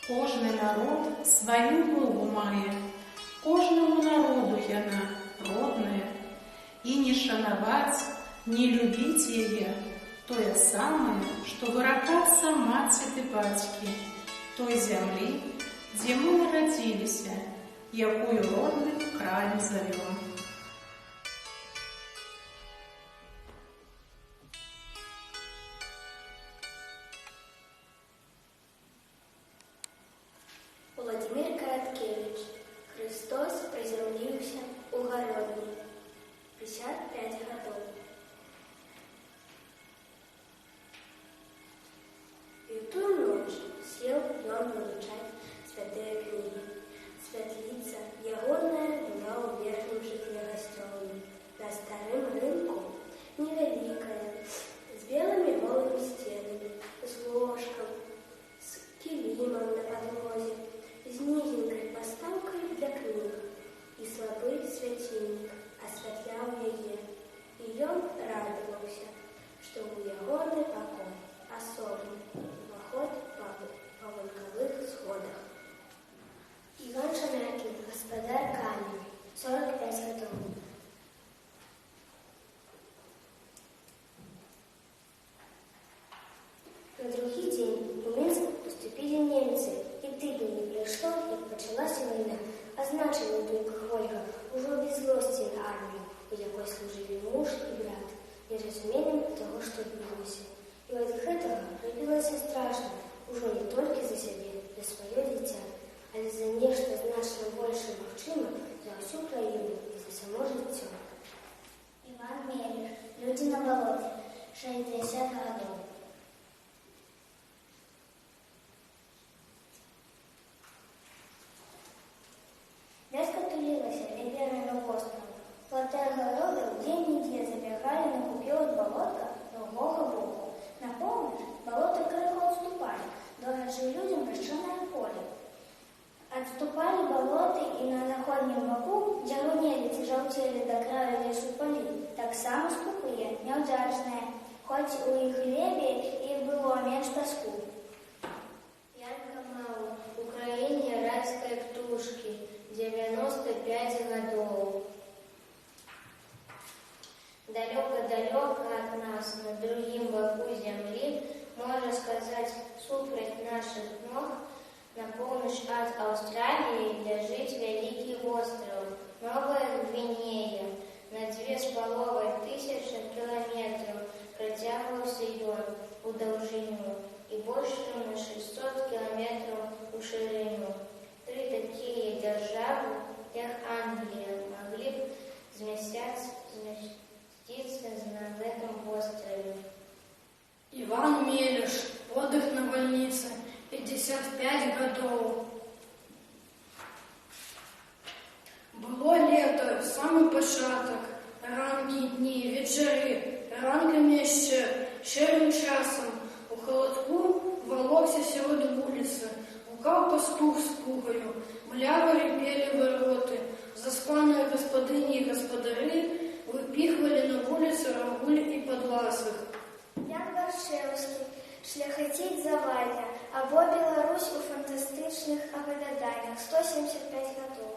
Кожны народ сваю мову мае, кожнаму народу яна родная. І не шанаваць, не любіць яе тое самае, што выракацца маці ды бацькі, той зямлі, дзе мы нарадзіліся, якую родным краем завём. Владимир Короткевич. Христос приземлился у Городни. 55 годов. И в ту ночь сел днем выручать святые книги. Светлица ягодная была у верхнем житле гостевой. На старом рынку невеликая, с белыми голыми стенами, с ложком, с килимом на подложе, с низенькой поставкой для книг. И слабый светильник осветлял яе. И он радовался, что у ягоды покой особый, поход по волковых сходах. Иван Шамякин, господар Камень, 45 годов. На другий день у Минск поступили немцы, и тыдня не прийшло, як почалася війна, а значить на думках Ольга уже без злості на армію, у якой служили муж і брат, нерозумінням того, що відбулося. І від гэтага робілася страшно, уже не тільки за себе, за своє дитя, але за нешта значно більше магчиме за всю країну і за само життя. Іван Мелеш, люди на болоте, 60 годов. Вязка тулилась реберами острова. Платая города в день-недель забегали на купелок болота другого боку. На полночь болота крыху отступали, дорожи людям песчаное поле. Отступали болоты и на заходнем боку зеленели и желтели до края лесу поли, так само скупые, неудачные, хоть у их хлебе и было меньше тоску. Ярко мало, в Украине райской птушки, 95 годов. Далеко-далеко от нас, на другим боку земли, можно сказать, супроть наших ног, на полночь от Австралии лежит великий остров, Новая Гвинея. На 2500 километров протягивался он у довжину и больше на 600 километров у ширину. 3 такие державы, как Англия, могли бы вместиться на этом острове. Иван Мелеш, отдых на больнице, 55 годов. Было лето, самый початок, ранні дні, вечори, ранками щирим часом, у холодку волокся серед вулиці, гукав пастух з пугою, мляво репели вороти, заспаные господыни и господари выпихивали на вулиці рагуль и подласых. Ян Баршевский, шляхетить Завальня, або Беларусь у фантастичных оповеданнях, 175 годов.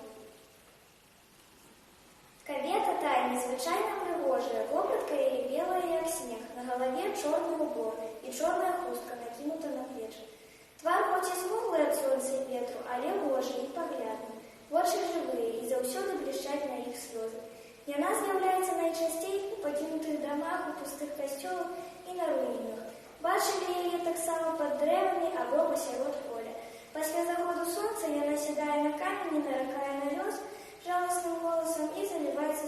Кабета тая незвычайно пригожая, вопратка или белая, як снег, на голове черный убор и черная хустка накинута на плечи. Твар хоть и смуглый от солнца и ветру, але божий и поглядный. Вочы живые, и заусюды блещать на их слезы. Яна з'является найчастей у покинутых домах, у пустых костелах и на руинах. Бачили ее так само под древами або посеред поля. После заходу солнца яна седая на камень, не наракая на лёс, жалостным голосом и заливает